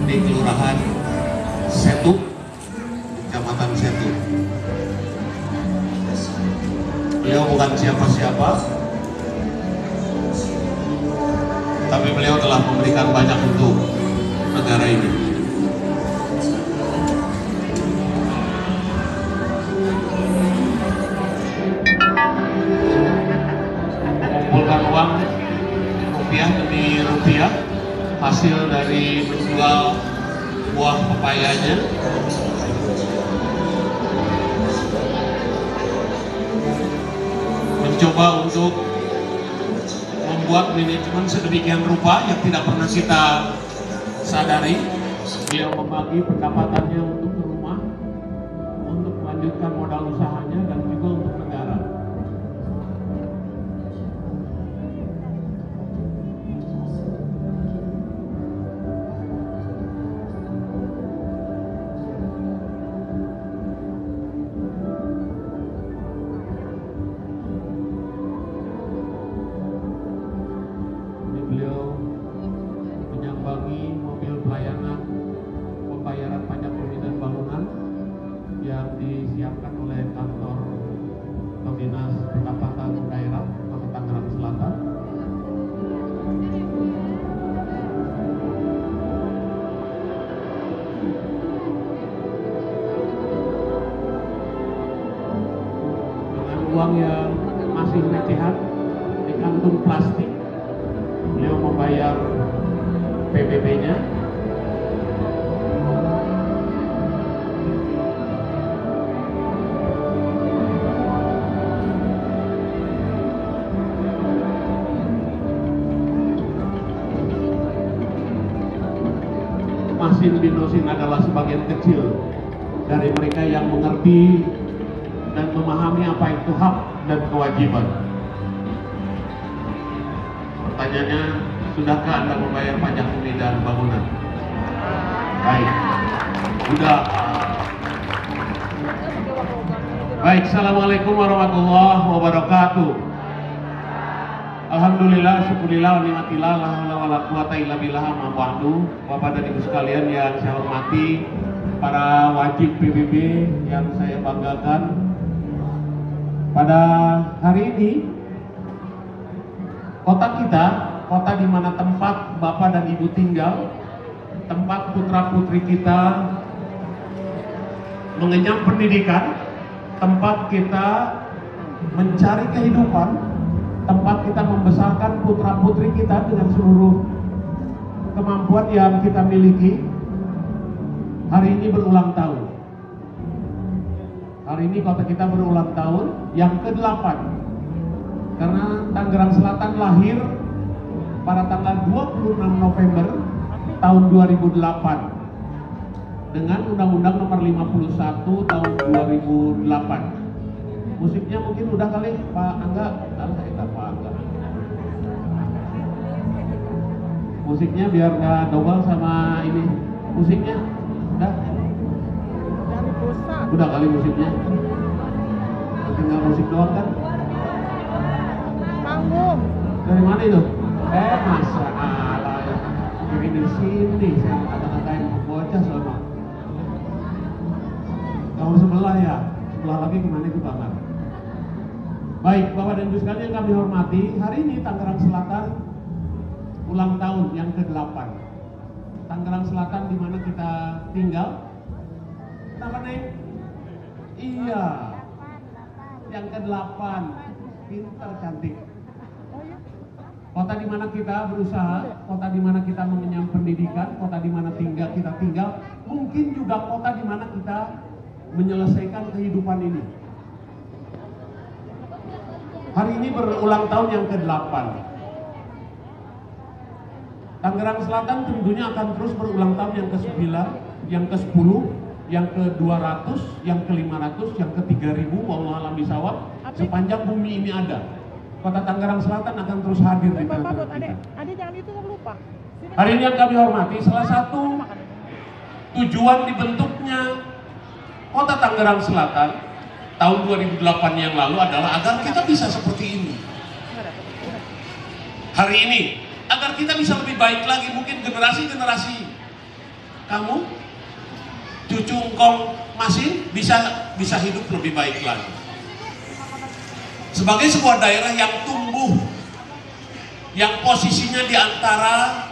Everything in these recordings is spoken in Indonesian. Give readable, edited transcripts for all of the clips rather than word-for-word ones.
di Kelurahan Setu, Kecamatan Setu. Beliau bukan siapa-siapa, tapi beliau telah memberikan banyak untuk negara ini. Mengumpulkan uang rupiah demi rupiah hasil dari menjual buah pepayanya. Mencoba untuk membuat manajemen sedemikian rupa yang tidak pernah kita sadari. Dia membagi pendapatannya untuk rumah, untuk melanjutkan modal usahanya, dan juga untuk negara. Beliau menyambangi mobil pelayanan pembayaran pajak bumi dan bangunan yang disiapkan oleh kantor Dinas Pendapatan Daerah Kota Tangerang Selatan. Dengan uang yang masih recehan di kantung plastik, beliau membayar PBB-nya. Masin Binosin adalah sebagian kecil dari mereka yang mengerti dan memahami apa itu hak dan kewajiban. Pertanyaannya, sudahkah Anda membayar pajak bumi dan bangunan? Baik, sudah. Baik, Assalamualaikum warahmatullahi wabarakatuh. Alhamdulillah, syukurillah, nikmatillah, la haula wala quwata illa billah, amma ba'du. Bapak dan Ibu sekalian yang saya hormati, para wajib PBB yang saya banggakan. Pada hari ini, kota kita, kota di mana tempat Bapak dan Ibu tinggal, tempat putra-putri kita mengenyam pendidikan, tempat kita mencari kehidupan, tempat kita membesarkan putra-putri kita dengan seluruh kemampuan yang kita miliki, hari ini berulang tahun. Hari ini kota kita berulang tahun yang ke-8. Karena Tangerang Selatan lahir pada tanggal 26 November tahun 2008 dengan Undang-Undang Nomor 51 tahun 2008. Musiknya mungkin udah kali Pak Angga, Pak Angga. Musiknya biar nggak double sama ini. Musiknya udah. Udah kali musiknya. Tinggal musik doang kan? Panggung. Dari mana itu? Masa ala dari sini saya kata-katain bocah sama. Tahun sebelah ya, sebelah lagi kemana itu Bang? Baik, Bapak dan Ibu sekalian yang kami hormati, hari ini Tangerang Selatan ulang tahun yang ke-8. Tangerang Selatan di mana kita tinggal. Kenapa Neng? Iya, yang ke-8. Pintar, cantik. Kota di mana kita berusaha, kota di mana kita mengenyam pendidikan, kota di mana kita tinggal, mungkin juga kota di mana kita menyelesaikan kehidupan ini. Hari ini berulang tahun yang ke-8. Tangerang Selatan tentunya akan terus berulang tahun yang ke-9, yang ke-10, yang ke-200, yang ke-500, yang ke-3000, wallahu a'lam bishawab, sepanjang bumi ini ada. Kota Tangerang Selatan akan terus hadir di tengah-tengah kita. Ade jangan itu lupa. Hari ini yang kami hormati, salah satu tujuan dibentuknya Kota Tangerang Selatan tahun 2008 yang lalu adalah agar kita bisa seperti ini. Hari ini, agar kita bisa lebih baik lagi, mungkin generasi-generasi kamu, cucu engkong masih bisa hidup lebih baik lagi. Sebagai sebuah daerah yang tumbuh, yang posisinya di antara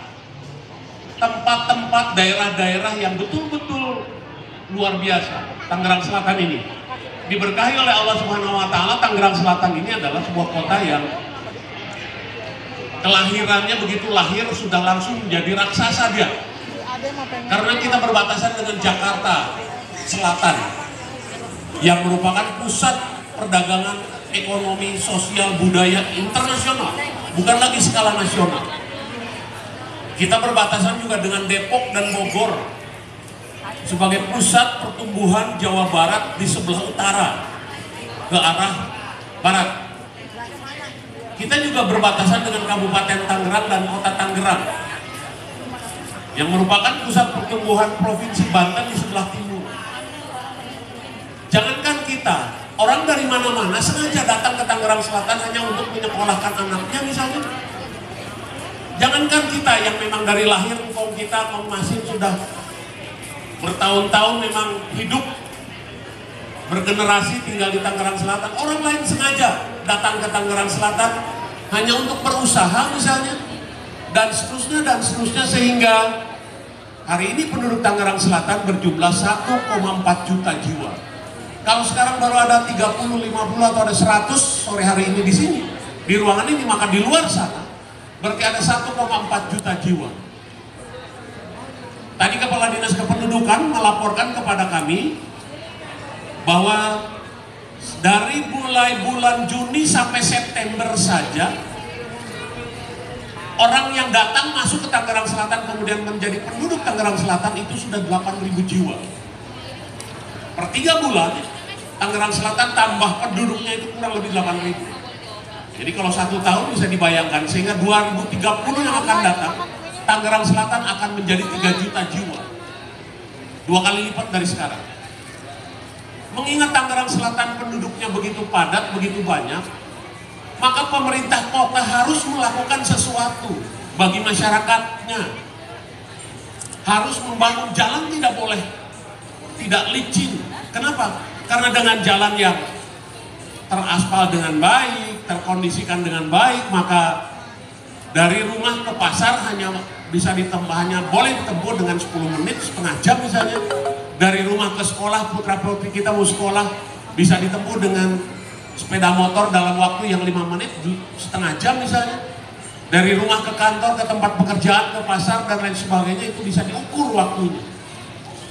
tempat-tempat daerah-daerah yang betul-betul luar biasa, Tangerang Selatan ini diberkahi oleh Allah Subhanahu wa Ta'ala. Tangerang Selatan ini adalah sebuah kota yang kelahirannya begitu lahir sudah langsung menjadi raksasa dia. Karena kita berbatasan dengan Jakarta Selatan yang merupakan pusat perdagangan, ekonomi, sosial, budaya internasional, bukan lagi skala nasional. Kita berbatasan juga dengan Depok dan Bogor sebagai pusat pertumbuhan Jawa Barat di sebelah utara ke arah barat. Kita juga berbatasan dengan Kabupaten Tangerang dan Kota Tangerang yang merupakan pusat pertumbuhan Provinsi Banten di sebelah timur. Jangankan kita, orang dari mana-mana sengaja datang ke Tangerang Selatan hanya untuk menyekolahkan anaknya misalnya. Jangankan kita yang memang dari lahir, kaum masih sudah bertahun-tahun memang hidup bergenerasi tinggal di Tangerang Selatan. Orang lain sengaja datang ke Tangerang Selatan hanya untuk berusaha misalnya, dan seterusnya sehingga hari ini penduduk Tangerang Selatan berjumlah 1,4 juta jiwa. Kalau sekarang baru ada 30, 50 atau ada 100 sore hari ini di sini, di ruangan ini, maka di luar sana berarti ada 1,4 juta jiwa. Tadi Kepala Dinas Kependudukan melaporkan kepada kami bahwa dari mulai bulan Juni sampai September saja, orang yang datang masuk ke Tangerang Selatan kemudian menjadi penduduk Tangerang Selatan itu sudah 8.000 jiwa. Per 3 bulan, Tangerang Selatan tambah penduduknya itu kurang lebih 8.000. Jadi kalau 1 tahun bisa dibayangkan, sehingga 2030 yang akan datang, Tangerang Selatan akan menjadi 3 juta jiwa. 2 kali lipat dari sekarang. Mengingat Tangerang Selatan penduduknya begitu padat, begitu banyak, maka pemerintah kota harus melakukan sesuatu bagi masyarakatnya. Harus membangun jalan, tidak boleh tidak licin. Kenapa? Karena dengan jalan yang teraspal dengan baik, terkondisikan dengan baik, maka dari rumah ke pasar hanya boleh ditempuh dengan 10 menit, setengah jam misalnya. Dari rumah ke sekolah, putra-putri kita mau sekolah bisa ditempuh dengan sepeda motor dalam waktu yang 5 menit, setengah jam misalnya. Dari rumah ke kantor, ke tempat pekerjaan, ke pasar dan lain sebagainya, itu bisa diukur waktunya,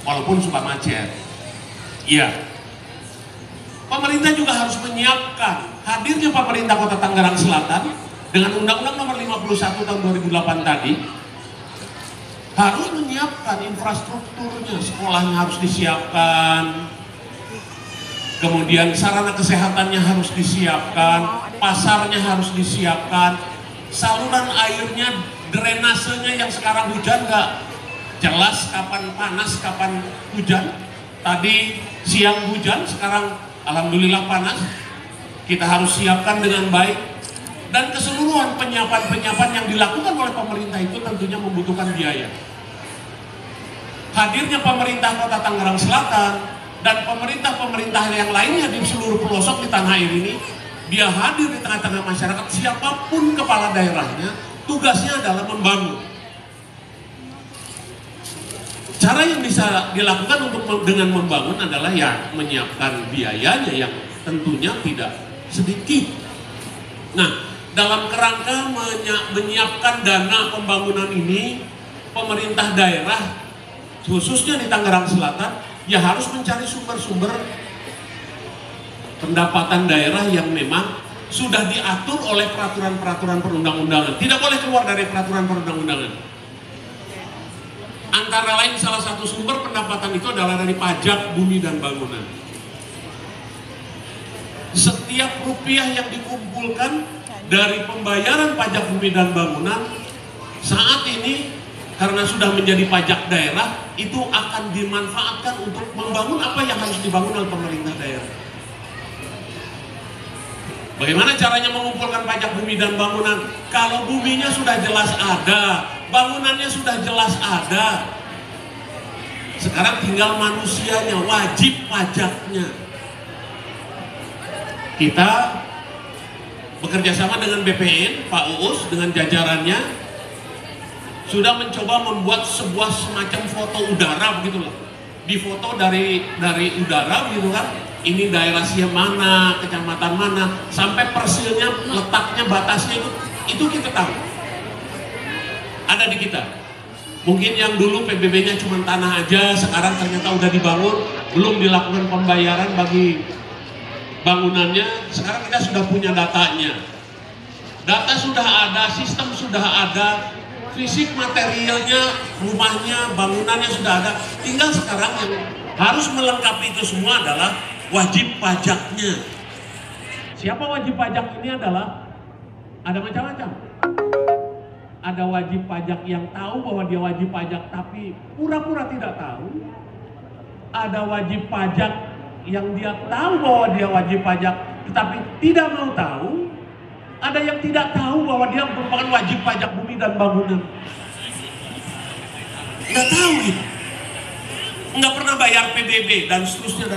walaupun suka macet. Iya, pemerintah juga harus menyiapkan hadirnya pemerintah Kota Tangerang Selatan dengan Undang-Undang Nomor 51 tahun 2008 tadi, harus menyiapkan infrastrukturnya. Sekolahnya harus disiapkan, kemudian sarana kesehatannya harus disiapkan, pasarnya harus disiapkan, saluran airnya, drainasenya yang sekarang hujan nggak jelas kapan panas, kapan hujan. Tadi siang hujan, sekarang alhamdulillah panas. Kita harus siapkan dengan baik. Dan keseluruhan penyiapan-penyiapan yang dilakukan oleh pemerintah itu tentunya membutuhkan biaya. Hadirnya pemerintah Kota Tangerang Selatan dan pemerintah-pemerintah yang lainnya di seluruh pelosok di tanah air ini, dia hadir di tengah-tengah masyarakat, siapapun kepala daerahnya, tugasnya adalah membangun. Cara yang bisa dilakukan dengan membangun adalah ya menyiapkan biayanya yang tentunya tidak sedikit. Nah, dalam kerangka menyiapkan dana pembangunan ini, pemerintah daerah khususnya di Tangerang Selatan ya harus mencari sumber-sumber pendapatan daerah yang memang sudah diatur oleh peraturan-peraturan perundang-undangan. Tidak boleh keluar dari peraturan perundang-undangan. Antara lain salah satu sumber pendapatan itu adalah dari pajak bumi dan bangunan. Setiap rupiah yang dikumpulkan dari pembayaran pajak bumi dan bangunan saat ini karena sudah menjadi pajak daerah, itu akan dimanfaatkan untuk membangun apa yang harus dibangun oleh pemerintah daerah. Bagaimana caranya mengumpulkan pajak bumi dan bangunan? Kalau buminya sudah jelas ada, bangunannya sudah jelas ada, Sekarang tinggal manusianya, wajib pajaknya. Kita bekerja sama dengan BPN, Pak Uus dengan jajarannya sudah mencoba membuat sebuah semacam foto udara begitulah. Difoto dari udara begitu kan. Ini daerah siapa mana, kecamatan mana, sampai persilnya, letaknya, batasnya itu kita tahu. Ada di kita. Mungkin yang dulu PBB-nya cuma tanah aja, sekarang ternyata udah dibangun, belum dilakukan pembayaran bagi bangunannya, sekarang kita sudah punya datanya. Data sudah ada, sistem sudah ada, fisik materialnya, rumahnya, bangunannya sudah ada. Tinggal sekarang yang harus melengkapi itu semua adalah wajib pajaknya. Siapa wajib pajak ini adalah ada macam-macam. Ada wajib pajak yang tahu bahwa dia wajib pajak tapi pura-pura tidak tahu. Ada wajib pajak yang dia tahu bahwa dia wajib pajak tetapi tidak mau tahu. Ada yang tidak tahu bahwa dia merupakan wajib pajak bumi dan bangunan. Nggak tahu gitu. Nggak pernah bayar PBB dan seterusnya.